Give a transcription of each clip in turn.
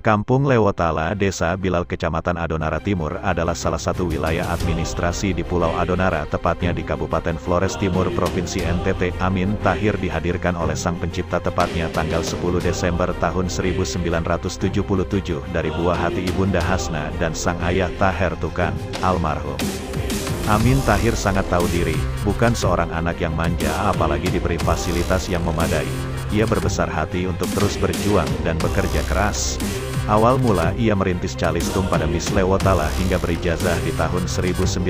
Kampung Lewotala, Desa Bilal, Kecamatan Adonara Timur adalah salah satu wilayah administrasi di Pulau Adonara, tepatnya di Kabupaten Flores Timur, Provinsi NTT. Amin Tahir dihadirkan oleh Sang Pencipta tepatnya tanggal 10 Desember tahun 1977 dari buah hati Ibunda Hasna dan sang ayah Taher Tukan, almarhum. Amin Tahir sangat tahu diri, bukan seorang anak yang manja apalagi diberi fasilitas yang memadai. Ia berbesar hati untuk terus berjuang dan bekerja keras. Awal mula ia merintis calistung pada Miss Lewotala hingga berijazah di tahun 1990.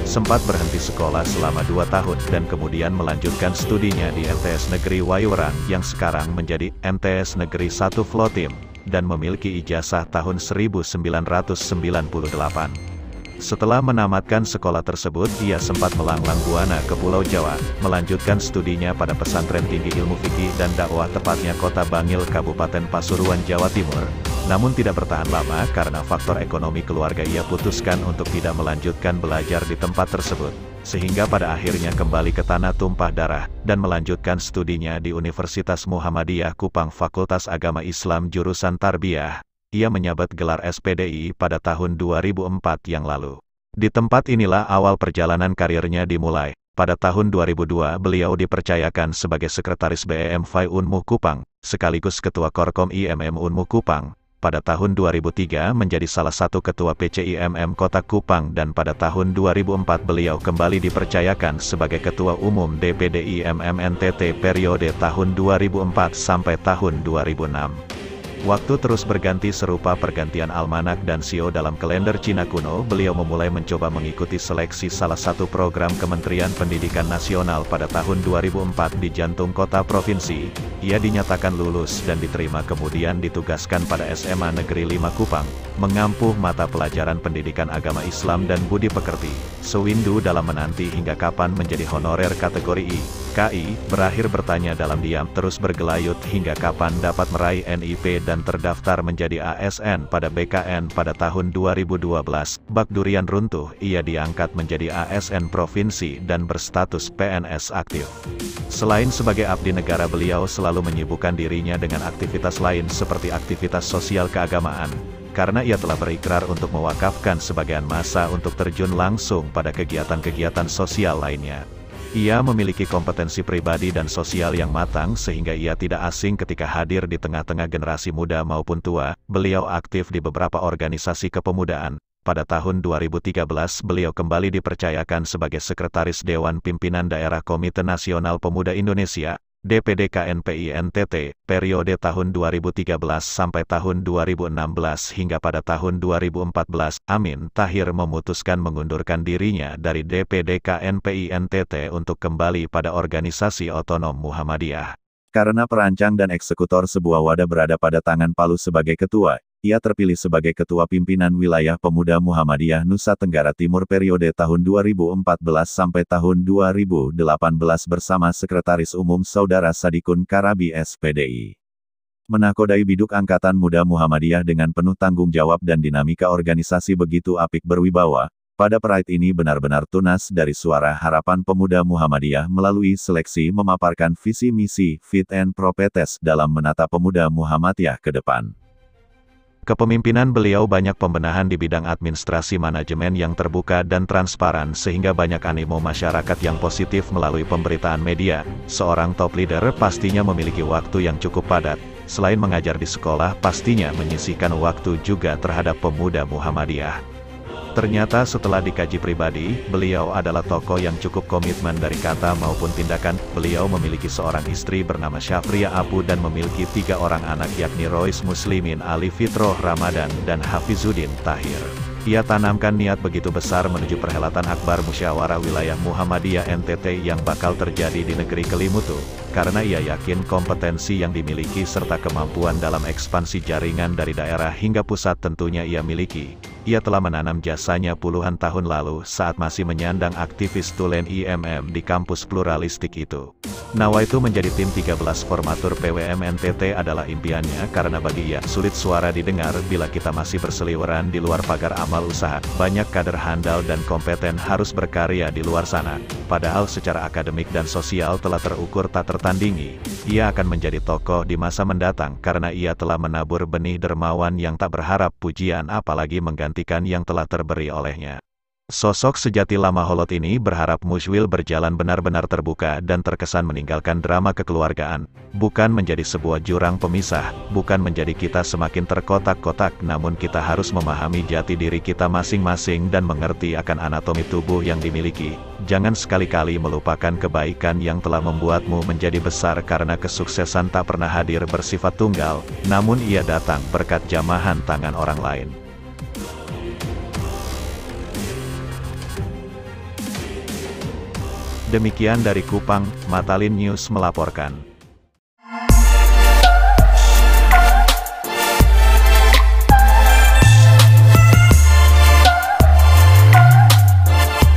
Sempat berhenti sekolah selama 2 tahun dan kemudian melanjutkan studinya di MTS Negeri Wayuran yang sekarang menjadi MTS Negeri 1 Flotim, dan memiliki ijazah tahun 1998. Setelah menamatkan sekolah tersebut, ia sempat melanglang buana ke Pulau Jawa, melanjutkan studinya pada Pesantren Tinggi Ilmu Fikih dan Dakwah tepatnya Kota Bangil, Kabupaten Pasuruan, Jawa Timur. Namun tidak bertahan lama karena faktor ekonomi keluarga, ia putuskan untuk tidak melanjutkan belajar di tempat tersebut. Sehingga pada akhirnya kembali ke tanah tumpah darah, dan melanjutkan studinya di Universitas Muhammadiyah Kupang Fakultas Agama Islam jurusan Tarbiyah. Ia menyabet gelar SPDI pada tahun 2004 yang lalu. Di tempat inilah awal perjalanan karirnya dimulai. Pada tahun 2002 beliau dipercayakan sebagai Sekretaris BEM FAI Unmuh Kupang, sekaligus Ketua Korkom IMM Unmuh Kupang. Pada tahun 2003 menjadi salah satu Ketua PCIMM Kota Kupang, dan pada tahun 2004 beliau kembali dipercayakan sebagai Ketua Umum DPD IMM NTT periode tahun 2004 sampai tahun 2006. Waktu terus berganti serupa pergantian almanak dan sio dalam kalender Cina kuno. Beliau memulai mencoba mengikuti seleksi salah satu program Kementerian Pendidikan Nasional pada tahun 2004 di jantung kota provinsi. Ia dinyatakan lulus dan diterima, kemudian ditugaskan pada SMA Negeri 5 Kupang, mengampuh mata pelajaran Pendidikan Agama Islam dan Budi Pekerti. Sewindu dalam menanti hingga kapan menjadi honorer kategori I, KI, berakhir bertanya dalam diam, terus bergelayut hingga kapan dapat meraih NIP dan terdaftar menjadi ASN pada BKN pada tahun 2012. Bak durian runtuh, ia diangkat menjadi ASN Provinsi dan berstatus PNS aktif. Selain sebagai abdi negara, beliau selalu menyibukkan dirinya dengan aktivitas lain seperti aktivitas sosial keagamaan, karena ia telah berikrar untuk mewakafkan sebagian masa untuk terjun langsung pada kegiatan-kegiatan sosial lainnya. Ia memiliki kompetensi pribadi dan sosial yang matang sehingga ia tidak asing ketika hadir di tengah-tengah generasi muda maupun tua. Beliau aktif di beberapa organisasi kepemudaan. Pada tahun 2013 beliau kembali dipercayakan sebagai Sekretaris Dewan Pimpinan Daerah Komite Nasional Pemuda Indonesia, DPD KNPI NTT, periode tahun 2013 sampai tahun 2016 hingga pada tahun 2014, Amin Tahir memutuskan mengundurkan dirinya dari DPD KNPI NTT untuk kembali pada organisasi otonom Muhammadiyah. Karena perancang dan eksekutor sebuah wadah berada pada tangan Palu sebagai ketua, ia terpilih sebagai Ketua Pimpinan Wilayah Pemuda Muhammadiyah Nusa Tenggara Timur periode tahun 2014 sampai tahun 2018 bersama Sekretaris Umum Saudara Sadikun Karabi SPDI. Menakodai biduk Angkatan Muda Muhammadiyah dengan penuh tanggung jawab dan dinamika organisasi begitu apik berwibawa, pada Pride ini benar-benar tunas dari suara harapan pemuda Muhammadiyah melalui seleksi memaparkan visi misi, fit and proper test dalam menata pemuda Muhammadiyah ke depan. Kepemimpinan beliau banyak pembenahan di bidang administrasi manajemen yang terbuka dan transparan sehingga banyak animo masyarakat yang positif melalui pemberitaan media. Seorang top leader pastinya memiliki waktu yang cukup padat. Selain mengajar di sekolah, pastinya menyisihkan waktu juga terhadap pemuda Muhammadiyah. Ternyata setelah dikaji pribadi, beliau adalah tokoh yang cukup komitmen dari kata maupun tindakan. Beliau memiliki seorang istri bernama Syafria Apu dan memiliki 3 orang anak yakni Rois Muslimin Ali Fitroh Ramadan dan Hafizuddin Tahir. Ia tanamkan niat begitu besar menuju perhelatan Akbar Musyawarah Wilayah Muhammadiyah NTT yang bakal terjadi di negeri Kelimutu, karena ia yakin kompetensi yang dimiliki serta kemampuan dalam ekspansi jaringan dari daerah hingga pusat tentunya ia miliki. Ia telah menanam jasanya puluhan tahun lalu saat masih menyandang aktivis Tulen IMM di kampus pluralistik itu. Nawa itu menjadi tim 13 formatur PWM NTT adalah impiannya karena bagi ia sulit suara didengar bila kita masih berseliweran di luar pagar amal usaha. Banyak kader handal dan kompeten harus berkarya di luar sana. Padahal secara akademik dan sosial telah terukur tak tertandingi. Ia akan menjadi tokoh di masa mendatang karena ia telah menabur benih dermawan yang tak berharap pujian apalagi menggantikan yang telah terberi olehnya. Sosok sejati Lama Holot ini berharap Muswil berjalan benar-benar terbuka dan terkesan meninggalkan drama kekeluargaan, bukan menjadi sebuah jurang pemisah, bukan menjadi kita semakin terkotak-kotak, namun kita harus memahami jati diri kita masing-masing dan mengerti akan anatomi tubuh yang dimiliki. Jangan sekali-kali melupakan kebaikan yang telah membuatmu menjadi besar karena kesuksesan tak pernah hadir bersifat tunggal, namun ia datang berkat jamahan tangan orang lain. Demikian dari Kupang, Matalin News melaporkan.